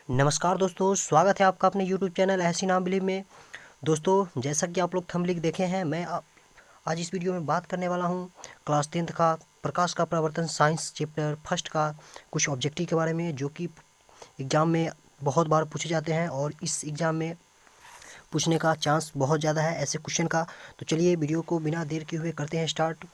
नमस्कार दोस्तों, स्वागत है आपका अपने YouTube चैनल ऐसी नाम बिलीव में। दोस्तों, जैसा कि आप लोग थंबनेल देखे हैं, मैं आज इस वीडियो में बात करने वाला हूं क्लास 10th का प्रकाश का प्रवर्तन साइंस चैप्टर फर्स्ट का कुछ ऑब्जेक्टिव के बारे में, जो कि एग्ज़ाम में बहुत बार पूछे जाते हैं और इस एग्ज़ाम में पूछने का चांस बहुत ज़्यादा है ऐसे क्वेश्चन का। तो चलिए वीडियो को बिना देर किए हुए करते हैं स्टार्ट।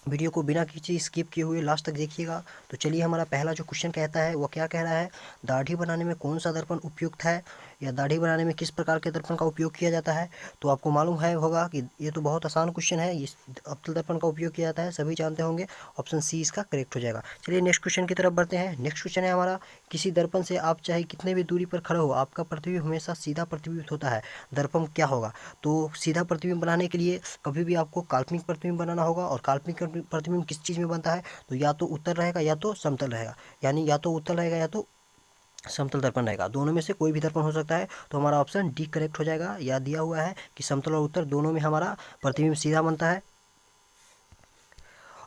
वीडियो को बिना किसी स्किप किए हुए लास्ट तक देखिएगा। तो चलिए, हमारा पहला जो क्वेश्चन कहता है वो क्या कह रहा है, दाढ़ी बनाने में कौन सा दर्पण उपयुक्त है, या दाढ़ी बनाने में किस प्रकार के दर्पण का उपयोग किया जाता है। तो आपको मालूम है होगा कि ये तो बहुत आसान क्वेश्चन है। इस अवतल दर्पण का उपयोग किया जाता है, सभी जानते होंगे। ऑप्शन सी इसका करेक्ट हो जाएगा। चलिए नेक्स्ट क्वेश्चन की तरफ बढ़ते हैं। नेक्स्ट क्वेश्चन है हमारा, किसी दर्पण से आप चाहे कितने भी दूरी पर खड़े हो, आपका प्रतिबिंब हमेशा सीधा प्रतिबिंबित होता है। दर्पण क्या होगा? तो सीधा प्रतिबिंब बनाने के लिए कभी भी आपको काल्पनिक प्रतिबिंब बनाना होगा, और काल्पनिक प्रतिबिंब किस चीज़ में बनता है? तो या तो उत्तल रहेगा या तो समतल रहेगा, यानी या तो उत्तल रहेगा या तो समतल दर्पण रहेगा। दोनों में से कोई भी दर्पण हो सकता है। तो हमारा ऑप्शन डी करेक्ट हो जाएगा। या दिया हुआ है कि समतल और उत्तल दोनों में हमारा प्रतिबिंब सीधा बनता है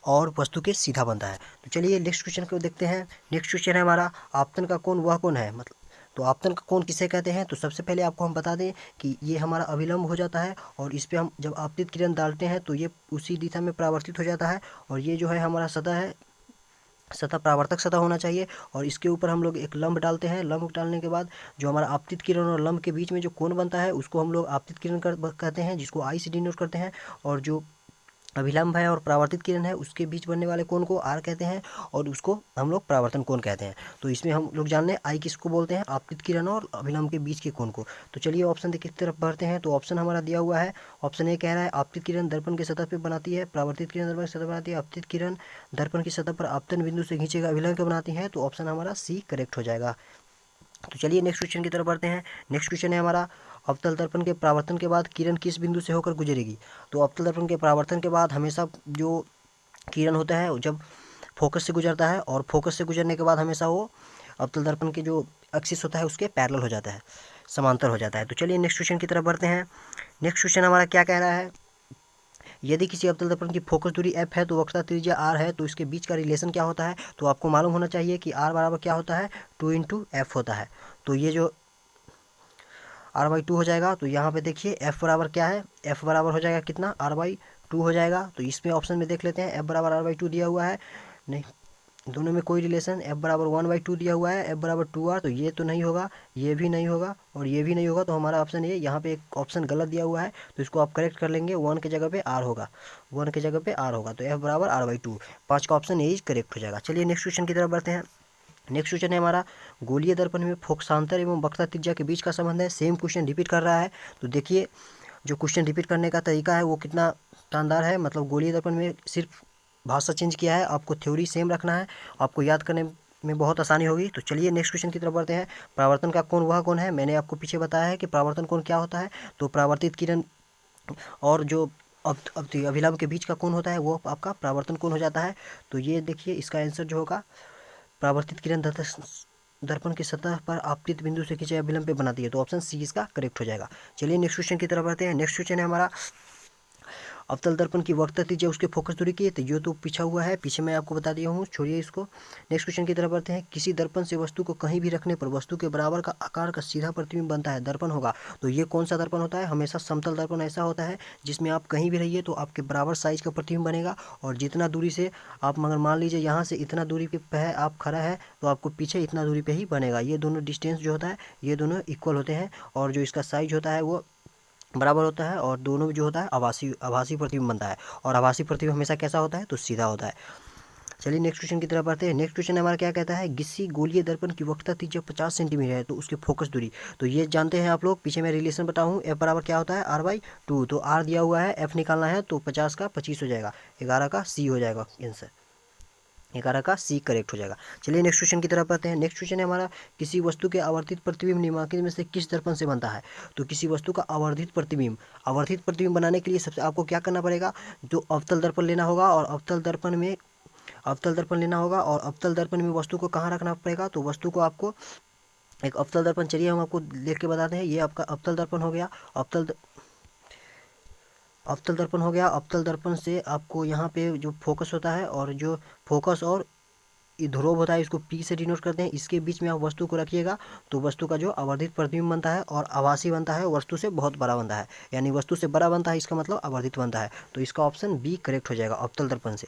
और वस्तु के सीधा बनता है। तो चलिए नेक्स्ट क्वेश्चन को देखते हैं। नेक्स्ट क्वेश्चन है हमारा, आपतन का कोण वह कोण है, मतलब तो आपतन का कोण किसे कहते हैं? तो सबसे पहले आपको हम बता दें कि ये हमारा अभिलंब हो जाता है, और इस पे हम जब आपतित किरण डालते हैं तो ये उसी दिशा में परावर्तित हो जाता है। और ये जो है हमारा सतह है, सतह परावर्तक सतह होना चाहिए। और इसके ऊपर हम लोग एक लंब डालते हैं। लंब डालने के बाद जो हमारा आपतित किरण और लंब के बीच में जो कोण बनता है उसको हम लोग आपतित किरण कहते हैं, जिसको आई से डिनोट करते हैं। और जो अभिलंब है और परावर्तित किरण है उसके बीच बनने वाले कोण को आर कहते हैं, और उसको हम लोग परावर्तन कोण कहते हैं। तो इसमें हम लोग जान लें आई किसको बोलते हैं, आपतित किरण और अभिलंब के बीच के कोण को। तो चलिए ऑप्शन की तरफ बढ़ते हैं। तो ऑप्शन हमारा दिया हुआ है, ऑप्शन ए कह रहा है आपतित किरण दर्पण की सतह पर बनाती है, परावर्तित किरण दर्पण की सतह बनाती है, आपतित किरण दर्पण की सतह पर आपतन बिंदु से खींचेगा अभिलंब के बनाती है। तो ऑप्शन हमारा सी करेक्ट हो जाएगा। तो चलिए नेक्स्ट क्वेश्चन की तरफ बढ़ते हैं। नेक्स्ट क्वेश्चन है हमारा, अवतल दर्पण के परावर्तन के बाद किरण किस बिंदु से होकर गुजरेगी? तो अवतल दर्पण के परावर्तन के बाद हमेशा जो किरण होता है जब फोकस से गुजरता है, और फोकस से गुजरने के बाद हमेशा वो अवतल दर्पण के जो एक्सिस होता है उसके पैरेलल हो जाता है, समांतर हो जाता है। तो चलिए नेक्स्ट क्वेश्चन की तरफ बढ़ते हैं। नेक्स्ट क्वेश्चन हमारा क्या कह रहा है, यदि किसी अवतल दर्पण की फोकस दूरी f है तो वक्रता त्रिज्या r है, तो इसके बीच का रिलेशन क्या होता है? तो आपको मालूम होना चाहिए कि r बराबर क्या होता है, 2 × f होता है। तो ये जो r/2 हो जाएगा। तो यहाँ पे देखिए f बराबर क्या है, f बराबर हो जाएगा कितना, r/2 हो जाएगा। तो इसमें ऑप्शन में देख लेते हैं, f बराबर r/2 दिया हुआ है, नहीं दोनों में कोई रिलेशन। f बराबर 1/2 दिया हुआ है, f बराबर 2r, तो ये तो नहीं होगा, ये भी नहीं होगा और ये भी नहीं होगा। तो हमारा ऑप्शन ये, यहाँ पे एक ऑप्शन गलत दिया हुआ है, तो इसको आप करेक्ट कर लेंगे। 1 की जगह पे r होगा, 1 की जगह पे r होगा। तो f बराबर r/2, 5 का ऑप्शन ये करेक्ट हो जाएगा। चलिए नेक्स्ट क्वेश्चन की तरफ बढ़ते हैं। नेक्स्ट क्वेश्चन है हमारा, गोलीय दर्पण में फोकसांतर एवं वक्रता त्रिज्या के बीच का संबंध है। सेम क्वेश्चन रिपीट कर रहा है। तो देखिए जो क्वेश्चन रिपीट करने का तरीका है वो कितना शानदार है। मतलब गोलीय दर्पण में सिर्फ भाषा चेंज किया है, आपको थ्योरी सेम रखना है, आपको याद करने में बहुत आसानी होगी। तो चलिए नेक्स्ट क्वेश्चन की तरफ बढ़ते हैं। परावर्तन का कोण वह कोण है, मैंने आपको पीछे बताया है कि परावर्तन कोण क्या होता है। तो परावर्तित किरण और जो अब अभिलंब के बीच का कोण होता है वो आपका परावर्तन कोण हो जाता है। तो ये देखिए इसका आंसर जो होगा, परावर्तित किरण दर्पण की सतह पर आपतित बिंदु से खींचे अभिलंब पे बनाती है। तो ऑप्शन सी इसका करेक्ट हो जाएगा। चलिए नेक्स्ट क्वेश्चन की तरफ बढ़ते हैं। नेक्स्ट क्वेश्चन है हमारा, अवतल दर्पण की वक्रता त्रिज्या उसके फोकस दूरी की है। तो ये तो पीछा हुआ है, पीछे मैं आपको बता दिया हूँ, छोड़िए इसको। नेक्स्ट क्वेश्चन की तरफ बढ़ते हैं। किसी दर्पण से वस्तु को कहीं भी रखने पर वस्तु के बराबर का आकार का सीधा प्रतिबिंब बनता है, दर्पण होगा। तो ये कौन सा दर्पण होता है? हमेशा समतल दर्पण ऐसा होता है जिसमें आप कहीं भी रहिए तो आपके बराबर साइज का प्रतिबिंब बनेगा। और जितना दूरी से आप, मगर मान लीजिए यहाँ से इतना दूरी पे है आप खड़ा है, तो आपको पीछे इतना दूरी पे ही बनेगा। ये दोनों डिस्टेंस जो होता है ये दोनों इक्वल होते हैं, और जो इसका साइज होता है वो बराबर होता है, और दोनों जो होता है आभासी प्रतिबिंब बनता है। और आभासी प्रतिबिंब हमेशा कैसा होता है? तो सीधा होता है। चलिए नेक्स्ट क्वेश्चन की तरफ बढ़ते हैं। नेक्स्ट क्वेश्चन हमारा क्या कहता है, किसी गोलीय दर्पण की वक्रता त्रिज्या 50 सेंटीमीटर है तो उसकी फोकस दूरी, तो ये जानते हैं आप लोग, पीछे मैं रिलेशन बताऊँ, f बराबर क्या होता है, r/2। तो r दिया हुआ है, f निकालना है, तो 50 का 25 हो जाएगा, 11 का c हो जाएगा आंसर, 11 का सी करेक्ट हो जाएगा। चलिए नेक्स्ट क्वेश्चन की तरफ बढ़ते हैं। नेक्स्ट क्वेश्चन है हमारा, किसी वस्तु के आवर्धित प्रतिबिंब निम्नलिखित में से किस दर्पण से बनता है? तो किसी वस्तु का आवर्धित प्रतिबिंब बनाने के लिए सबसे आपको क्या करना पड़ेगा, जो अवतल दर्पण लेना होगा, और अवतल दर्पण लेना होगा, और अवतल दर्पण में वस्तु को कहाँ रखना पड़ेगा? तो वस्तु को आपको एक अवतल दर्पण, चलिए हम आपको लिख के बताते हैं। ये आपका अवतल दर्पण हो गया। अवतल दर्पण से आपको यहाँ पे जो फोकस होता है, और जो फोकस और ध्रुव होता है, इसको पी से डिनोट करते हैं। इसके बीच में आप वस्तु को रखिएगा तो वस्तु का जो आवर्धित प्रतिबिंब बनता है और आभासी बनता है, वस्तु से बहुत बड़ा बनता है, यानी वस्तु से बड़ा बनता है, इसका मतलब आवर्धित बनता है। तो इसका ऑप्शन बी करेक्ट हो जाएगा अवतल दर्पण से।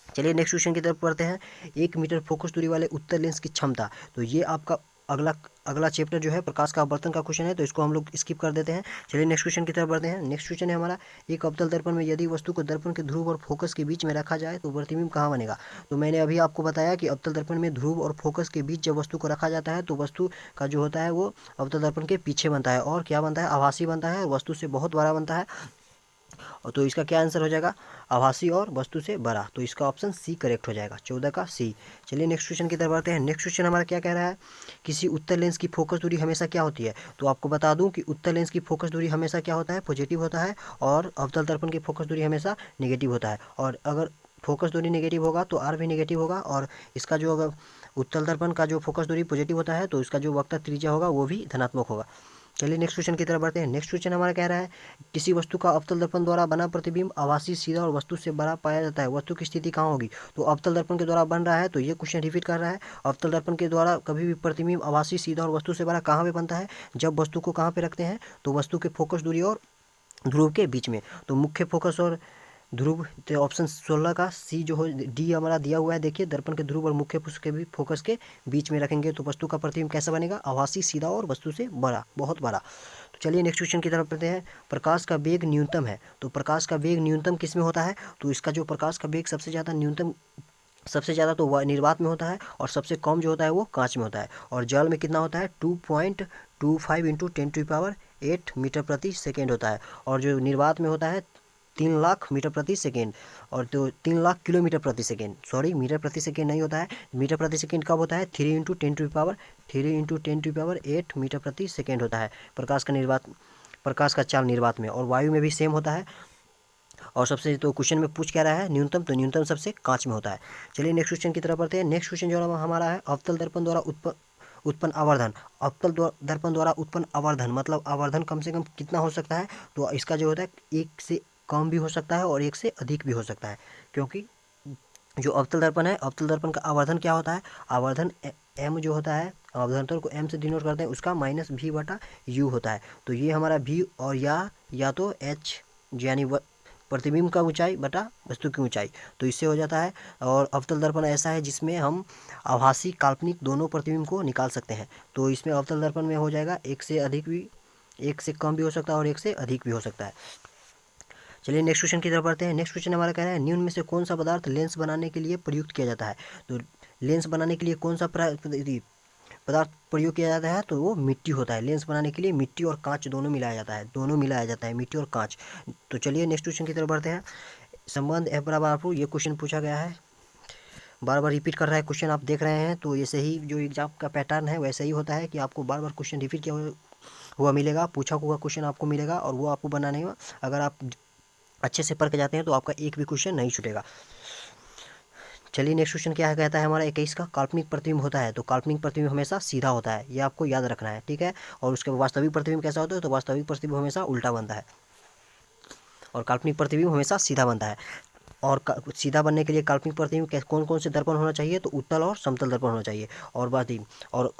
चलिए नेक्स्ट क्वेश्चन की तरफ पढ़ते हैं। 1 मीटर फोकस दूरी वाले उत्तल लेंस की क्षमता। तो ये आपका अगला चैप्टर जो है प्रकाश का आवर्तन का क्वेश्चन है, तो इसको हम लोग स्किप कर देते हैं। चलिए नेक्स्ट क्वेश्चन की तरफ बढ़ते हैं। नेक्स्ट क्वेश्चन है हमारा, एक अवतल दर्पण में यदि वस्तु को दर्पण के ध्रुव और फोकस के बीच में रखा जाए तो प्रतिबिंब कहाँ बनेगा। तो मैंने अभी आपको बताया कि अवतल दर्पण में ध्रुव और फोकस के बीच जब वस्तु को रखा जाता है तो वस्तु का जो होता है वो अवतल दर्पण के पीछे बनता है और क्या बनता है, आभासी बनता है, वस्तु से बहुत बड़ा बनता है। और तो इसका क्या आंसर हो जाएगा, आभासी और वस्तु से बड़ा। तो इसका ऑप्शन सी करेक्ट हो जाएगा, 14 का सी। चलिए नेक्स्ट क्वेश्चन की तरफ बढ़ते हैं। नेक्स्ट क्वेश्चन हमारा क्या कह रहा है, किसी उत्तल लेंस की फोकस दूरी हमेशा क्या होती है। तो आपको बता दूं कि उत्तल लेंस की फोकस दूरी हमेशा क्या होता है, पॉजिटिव होता है, और अवतल दर्पण की फोकस दूरी हमेशा नेगेटिव होता है। और अगर फोकस दूरी नेगेटिव होगा तो आर भी नेगेटिव होगा, और इसका जो अगर उत्तल दर्पण का जो फोकस दूरी पॉजिटिव होता है तो इसका जो वक्र त्रिज्या होगा वो भी धनात्मक होगा। चलिए नेक्स्ट क्वेश्चन की तरफ बढ़ते हैं। नेक्स्ट क्वेश्चन हमारा कह रहा है, किसी वस्तु का अवतल दर्पण द्वारा बना प्रतिबिंब आभासी, सीधा और वस्तु से बड़ा पाया जाता है, वस्तु की स्थिति कहाँ होगी। तो अवतल दर्पण के द्वारा बन रहा है, तो ये क्वेश्चन रिपीट कर रहा है। अवतल दर्पण के द्वारा कभी भी प्रतिबिंब आभासी, सीधा और वस्तु से बड़ा कहाँ पे बनता है, जब वस्तु को कहाँ पे रखते हैं, तो वस्तु के फोकस दूरी और ध्रुव के बीच में। तो मुख्य फोकस और ध्रुव, तो ऑप्शन 16 का सी जो हो, डी हमारा दिया हुआ है। देखिए दर्पण के ध्रुव और मुख्य फोकस के बीच में रखेंगे तो वस्तु का प्रतिबिंब कैसा बनेगा, आभासी, सीधा और वस्तु से बड़ा, बहुत बड़ा। तो चलिए नेक्स्ट क्वेश्चन की तरफ बढ़ते हैं। प्रकाश का वेग न्यूनतम है, तो प्रकाश का वेग न्यूनतम किस में होता है। तो इसका जो प्रकाश का वेग सबसे ज़्यादा न्यूनतम, सबसे ज़्यादा तो निर्वात में होता है, और सबसे कम जो होता है वो कांच में होता है। और जल में कितना होता है, 2.25 इंटू 10⁸ मीटर प्रति सेकेंड होता है। और जो निर्वात में होता है 3 लाख मीटर प्रति सेकेंड, और तो 3 लाख किलोमीटर प्रति सेकेंड, सॉरी मीटर प्रति सेकेंड नहीं होता है, मीटर प्रति सेकेंड कब होता है, 3 × 10⁸ मीटर प्रति सेकेंड होता है प्रकाश का चाल निर्वात में। और वायु में भी सेम होता है। और सबसे तो क्वेश्चन में पूछ क्या रहा है, न्यूनतम, तो न्यूनतम सबसे कांच में होता है। चलिए नेक्स्ट क्वेश्चन की तरफ बढ़ते हैं। नेक्स्ट क्वेश्चन जो हमारा है, अवतल दर्पण द्वारा उत्पन्न आवर्धन। अवतल दर्पण द्वारा उत्पन्न आवर्धन मतलब आवर्धन कम से कम कितना हो सकता है। तो इसका जो होता है 1 से कम भी हो सकता है और 1 से अधिक भी हो सकता है, क्योंकि जो अवतल दर्पण है, अवतल दर्पण का आवर्धन क्या होता है, आवर्धन एम जो होता है, आवर्धन को एम से डिनोट करते हैं, उसका -v/u होता है। तो ये हमारा v, और या तो h यानी प्रतिबिंब का ऊंचाई बटा वस्तु की ऊंचाई, तो इससे हो जाता है। और अवतल दर्पण ऐसा है जिसमें हम आभासी, काल्पनिक दोनों प्रतिबिंब को निकाल सकते हैं। तो इसमें अवतल दर्पण में हो जाएगा 1 से अधिक भी, 1 से कम भी हो सकता है और 1 से अधिक भी हो सकता है। चलिए नेक्स्ट क्वेश्चन की तरफ बढ़ते हैं। नेक्स्ट क्वेश्चन हमारा कह रहा है, निम्न में से कौन सा पदार्थ लेंस बनाने के लिए प्रयुक्त किया जाता है। तो लेंस बनाने के लिए कौन सा पदार्थ प्रयोग किया जाता है, तो वो मिट्टी होता है। लेंस बनाने के लिए मिट्टी और कांच दोनों मिलाया जाता है, मिट्टी और कांच। तो चलिए नेक्स्ट क्वेश्चन की तरफ बढ़ते हैं। संबंध F=, ये क्वेश्चन पूछा गया है, बार बार रिपीट कर रहा है क्वेश्चन, आप देख रहे हैं। तो ये सही जो एग्जाम का पैटर्न है वैसे ही होता है कि आपको बार बार क्वेश्चन रिपीट किया हुआ मिलेगा, पूछा हुआ क्वेश्चन आपको मिलेगा, और वो आपको बनाने में अगर आप अच्छे से पढ़ के जाते हैं तो आपका एक भी क्वेश्चन नहीं छूटेगा। चलिए नेक्स्ट क्वेश्चन क्या है, कहता है हमारा 21 का, काल्पनिक प्रतिबिंब होता है। तो काल्पनिक प्रतिबिंब हमेशा सीधा होता है, ये आपको याद रखना है, ठीक है। और उसके वास्तविक प्रतिबिंब कैसा होता है, तो वास्तविक प्रतिबिंब हमेशा उल्टा बनता है, और काल्पनिक प्रतिबिंब हमेशा सीधा बनता है। और सीधा बनने के लिए काल्पनिक प्रतिबिंब कौन कौन से दर्पण होना चाहिए, तो उत्तल और समतल दर्पण होना चाहिए। और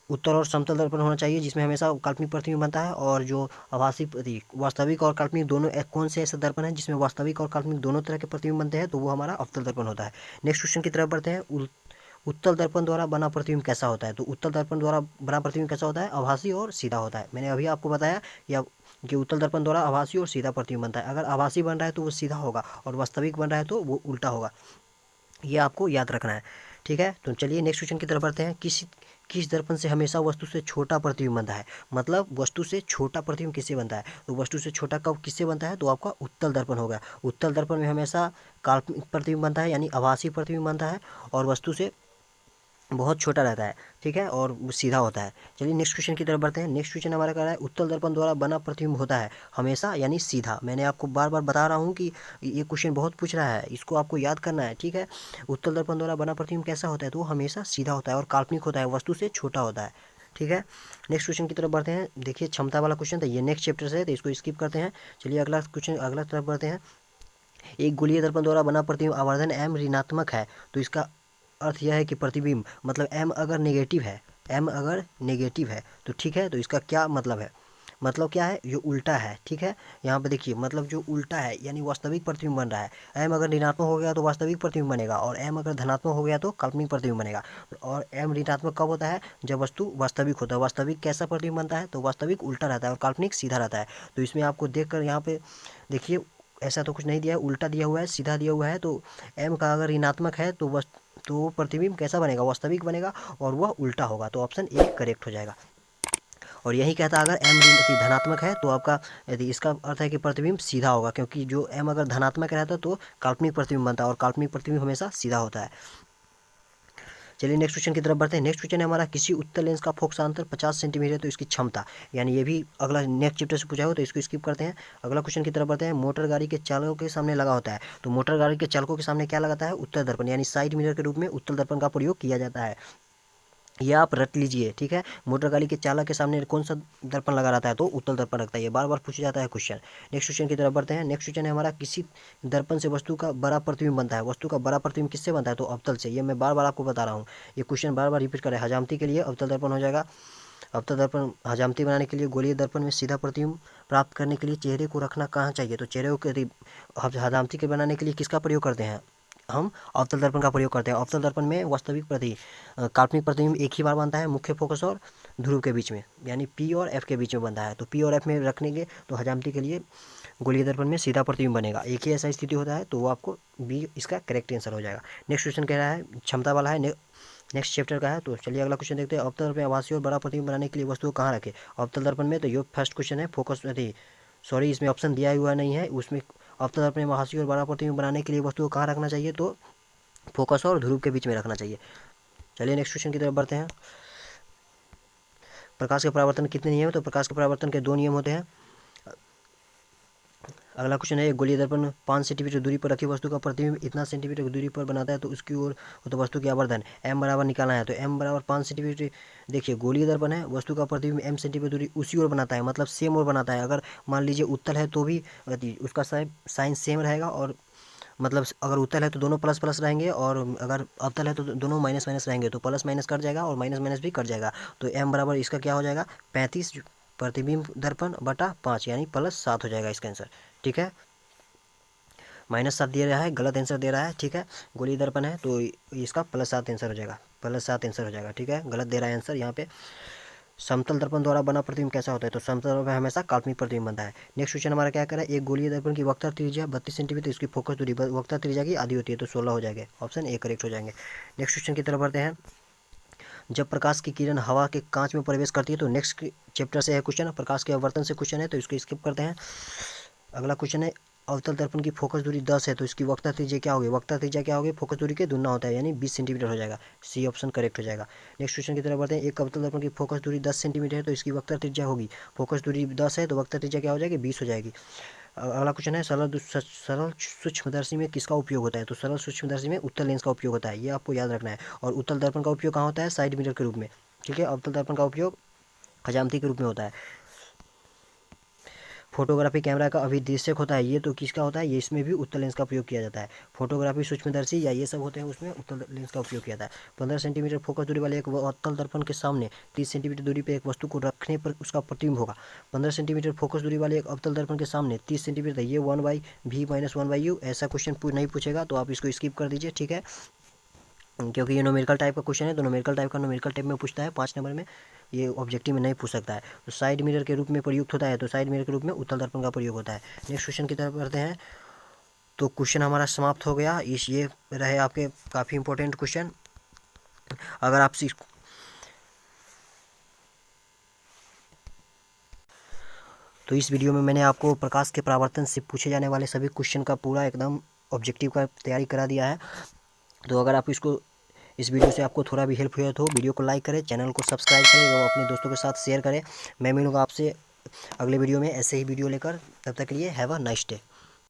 उत्तल और समतल दर्पण होना चाहिए जिसमें हमेशा काल्पनिक प्रतिबिंब बनता है। और जो आभासी, वास्तविक और काल्पनिक दोनों, कौन से ऐसे दर्पण है जिसमें वास्तविक और काल्पनिक दोनों तरह के प्रतिबिंब बनते हैं, तो वो हमारा अवतल दर्पण होता है। नेक्स्ट क्वेश्चन की तरफ बढ़ते हैं। उत्तल दर्पण द्वारा बना प्रतिबिंब कैसा होता है। तो उत्तल दर्पण द्वारा बना प्रतिबिंब कैसा होता है, आभासी और सीधा होता है। मैंने अभी आपको बताया कि उत्तल दर्पण द्वारा आभासी और सीधा प्रतिबिंब बनता है। अगर आभासी बन रहा है तो वो सीधा होगा, और वास्तविक बन रहा है तो वो उल्टा होगा, ये आपको याद रखना है, ठीक है। तो चलिए नेक्स्ट क्वेश्चन की तरफ बढ़ते हैं। किस दर्पण से हमेशा वस्तु से छोटा प्रतिबिंब बनता है, मतलब वस्तु से छोटा प्रतिबिंब किससे बनता है। तो वस्तु से छोटा कब किससे बनता है, तो आपका उत्तल दर्पण होगा। उत्तल दर्पण में हमेशा काल्पनिक प्रतिबिंब बनता है, यानी आभासी प्रतिबिंब बनता है, और वस्तु से बहुत छोटा रहता है, ठीक है, और सीधा होता है। चलिए नेक्स्ट क्वेश्चन की तरफ बढ़ते हैं। नेक्स्ट क्वेश्चन हमारा कह रहा है, उत्तल दर्पण द्वारा बना प्रतिबिंब होता है हमेशा, यानी सीधा। मैंने आपको बार बार बता रहा हूँ कि ये क्वेश्चन बहुत पूछ रहा है, इसको आपको याद करना है, ठीक है। उत्तल दर्पण द्वारा बना प्रतिबिंब कैसा होता है, तो वो हमेशा सीधा होता है और काल्पनिक होता है, वस्तु से छोटा होता है, ठीक है। नेक्स्ट क्वेश्चन की तरफ बढ़ते हैं। देखिए क्षमता वाला क्वेश्चन था, ये नेक्स्ट चैप्टर से है तो इसको स्किप करते हैं। चलिए अगला क्वेश्चन, अगला तरफ बढ़ते हैं। एक गोलीय दर्पण द्वारा बना प्रतिबिंब आवर्धन m ऋणात्मक है, तो इसका अर्थ यह है कि प्रतिबिंब मतलब m अगर नेगेटिव है, m अगर नेगेटिव है तो ठीक है, तो इसका क्या मतलब है, मतलब क्या है, जो उल्टा है, ठीक है। यहाँ पे देखिए मतलब जो उल्टा है यानी वास्तविक प्रतिबिंब बन रहा है। m अगर ऋणात्मक हो गया तो वास्तविक प्रतिबिंब बनेगा, और m अगर धनात्मक हो गया तो काल्पनिक प्रतिबिंब बनेगा। और m ऋणात्मक कब होता है, जब वस्तु वास्तविक होता है। वास्तविक कैसा प्रतिबिंब बनता है, तो वास्तविक उल्टा रहता है और काल्पनिक सीधा रहता है। तो इसमें आपको देख कर यहाँ पे देखिए ऐसा तो कुछ नहीं दिया है, उल्टा दिया हुआ है, सीधा दिया हुआ है। तो m का अगर ऋणात्मक है तो प्रतिबिंब कैसा बनेगा, वास्तविक बनेगा, और वह उल्टा होगा। तो ऑप्शन ए करेक्ट हो जाएगा। और यही कहता है अगर m धनात्मक है तो आपका यदि इसका अर्थ है कि प्रतिबिंब सीधा होगा, क्योंकि जो m अगर धनात्मक रहता है तो काल्पनिक प्रतिबिंब बनता है, और काल्पनिक प्रतिबिंब हमेशा सीधा होता है। चलिए नेक्स्ट क्वेश्चन की तरफ बढ़ते हैं। नेक्स्ट क्वेश्चन है हमारा, किसी उत्तल लेंस का फोकसांतर 50 सेंटीमीटर तो इसकी क्षमता, यानी ये भी अगला नेक्स्ट चैप्टर से पूछा हो तो इसको स्किप करते हैं। अगला क्वेश्चन की तरफ बढ़ते हैं। मोटर गाड़ी के चालकों के सामने लगा होता है, तो मोटर गाड़ी के चालकों के सामने क्या लगाता है, उत्तल दर्पण, यानी साइड मिरर के रूप में उत्तल दर्पण का प्रयोग किया जाता है। ये आप रट लीजिए, ठीक है। मोटर गाड़ी के चालक के सामने कौन सा दर्पण लगा रहता है, तो उत्तल दर्पण रखता है। ये बार बार पूछा जाता है क्वेश्चन। नेक्स्ट क्वेश्चन की तरफ बढ़ते हैं। नेक्स्ट क्वेश्चन है हमारा, किसी दर्पण से वस्तु का बड़ा प्रतिबिंब बनता है। वस्तु का बड़ा प्रतिबिंब किससे बनता है, तो अवतल से। ये मैं बार बार आपको बता रहा हूँ, ये क्वेश्चन बार बार रिपीट करें। हजामती के लिए अवतल दर्पण हो जाएगा। अवतल दर्पण हजामती बनाने के लिए, गोलीय दर्पण में सीधा प्रतिबिंब प्राप्त करने के लिए चेहरे को रखना कहाँ चाहिए, तो चेहरे को हजामती के बनाने के लिए किसका प्रयोग करते हैं, हम अवतल दर्पण का प्रयोग करते हैं। अवतल दर्पण में वास्तविक काल्पनिक प्रतिबिंब एक ही बार बनता है, मुख्य फोकस और ध्रुव के बीच में, यानी पी और एफ के बीच में बनता है। तो पी और एफ में रखने तो हजामती के लिए गोलीय दर्पण में सीधा प्रतिबिंब बनेगा। एक ही ऐसा स्थिति होता है, तो वो आपको बी इसका करेक्ट आंसर हो जाएगा। नेक्स्ट क्वेश्चन कह रहा है, क्षमता वाला है, नेक्स्ट चैप्टर का है। तो चलिए अगला क्वेश्चन देखते हैं। अवतल दर्पण आभासी और बड़ा प्रतिबिंब बनाने के लिए वस्तु कहाँ रखे, अवतल दर्पण में। तो ये फर्स्ट क्वेश्चन है, फोकस सॉरी इसमें ऑप्शन दिया हुआ नहीं है उसमें। अवतल दर्पण में आभासी और बड़ा प्रतिबिंब बनाने के लिए वस्तु को कहाँ रखना चाहिए, तो फोकस और ध्रुव के बीच में रखना चाहिए। चलिए नेक्स्ट क्वेश्चन की तरफ बढ़ते हैं। प्रकाश के परावर्तन कितने नियम, तो प्रकाश के परावर्तन के 2 नियम होते हैं। अगला क्वेश्चन है, एक गोलीय दर्पण 5 सेंटीमीटर दूरी पर रखी वस्तु का प्रतिबिंब इतना सेंटीमीटर की दूरी पर बनाता है, तो उसकी ओर तो वस्तु की आवर्धन m बराबर निकालना है। तो m बराबर 5 सेंटीमीटर, देखिए गोलीय दर्पण है, वस्तु का प्रतिबिंब m सेंटीमीटर दूरी उसी ओर बनाता है, मतलब सेम ओर बनाता है। अगर मान लीजिए उत्तल है तो भी उसका साइन सेम रहेगा, और मतलब अगर उत्तल है तो दोनों प्लस प्लस रहेंगे, और अगर अवतल है तो दोनों माइनस माइनस रहेंगे। तो प्लस माइनस कट जाएगा और माइनस माइनस भी कट जाएगा। तो m बराबर इसका क्या हो जाएगा, 35 प्रतिबिंब दर्पण बटा 5, यानी +7 हो जाएगा इसका आंसर, ठीक है। -7 दे रहा है, गलत आंसर दे रहा है, ठीक है। गोलीय दर्पण है तो इसका +7 आंसर हो जाएगा, +7 आंसर हो जाएगा, ठीक है। गलत दे रहा है आंसर यहाँ पे। समतल दर्पण द्वारा बना प्रतिबिंब कैसा होता है, तो समतल दर्पण हमेशा काल्पनिक प्रतिबिंब बनता है। नेक्स्ट क्वेश्चन हमारा क्या कह रहा है, एक गोलीय दर्पण की वक्र त्रिज्या 32 सेंटीमीटर, इसकी फोकस दूरी वक्र त्रिज्या की आधी होती है, तो 16 हो जाएगा। ऑप्शन ए करेक्ट हो जाएंगे। नेक्स्ट क्वेश्चन की तरफ बढ़ते हैं। जब प्रकाश की किरण हवा के कांच में प्रवेश करती है, तो नेक्स्ट चैप्टर से है क्वेश्चन, प्रकाश के आवर्तन से क्वेश्चन है, तो इसको स्किप करते हैं। अगला क्वेश्चन है, अवतल दर्पण की फोकस दूरी 10 है, तो इसकी वक्र त्रिज्या क्या होगी, वक्र त्रिज्या क्या होगी, फोकस दूरी के दुगना होता है, यानी 20 सेंटीमीटर हो जाएगा। सी ऑप्शन करेक्ट हो जाएगा। नेक्स्ट क्वेश्चन की तरफ बढ़ते हैं। एक अवतल दर्पण की फोकस दूरी 10 सेंटीमीटर है, तो इसकी वक्र त्रिज्या होगी, फोकस दूरी 10 है तो वक्र त्रिज्या क्या हो जाएगी, 20 हो जाएगी। अगला क्वेश्चन है, सरल सूक्ष्मदर्शी में किसका उपयोग होता है, तो सरल सूक्ष्मदर्शी में उत्तल लेंस का उपयोग होता है, ये आपको याद रखना है। और उत्तल दर्पण का उपयोग कहाँ होता है, साइड मिरर के रूप में, ठीक है। अवतल दर्पण का उपयोग हजामती के रूप में होता है। फोटोग्राफी कैमरा का अभिदृश्यक होता है, ये तो किसका होता है, ये इसमें भी उत्तल लेंस का प्रयोग किया जाता है। फोटोग्राफी सूक्ष्मदर्शी या ये सब होते हैं, उसमें उत्तल लेंस का उपयोग किया जाता है। 15 सेंटीमीटर फोकस दूरी वाले एक अवतल दर्पण के सामने 30 सेंटीमीटर दूरी पर एक वस्तु को रखने पर उसका प्रतिबिंब होगा। 15 सेंटीमीटर फोकस दूरी वाले एक अवतल दर्पण के सामने 30 सेंटीमीटर, ये 1/v - 1/u, ऐसा क्वेश्चन नहीं पूछेगा, तो आप इसको स्किप कर दीजिए, ठीक है। क्योंकि ये न्यूमेरिकल टाइप का क्वेश्चन है, तो न्यूमेरिकल टाइप में पूछता है 5 नंबर में, ये ऑब्जेक्टिव में नहीं पूछ सकता है। तो साइड मिरर के रूप में प्रयुक्त होता है, तो साइड मिरर के रूप में उत्तल दर्पण का प्रयोग होता है। नेक्स्ट क्वेश्चन की तरफ बढ़ते हैं। तो क्वेश्चन हमारा समाप्त हो गया। ये रहे आपके काफ़ी इंपॉर्टेंट क्वेश्चन। अगर आप तो इस वीडियो में मैंने आपको प्रकाश के परावर्तन से पूछे जाने वाले सभी क्वेश्चन का पूरा एकदम ऑब्जेक्टिव का तैयारी करा दिया है। तो अगर आप इस वीडियो से आपको थोड़ा भी हेल्प हुआ तो वीडियो को लाइक करें, चैनल को सब्सक्राइब करें और अपने दोस्तों के साथ शेयर करें। मैं मिलूँगा आपसे अगले वीडियो में ऐसे ही वीडियो लेकर, तब तक के लिए हैव अ नाइस डे।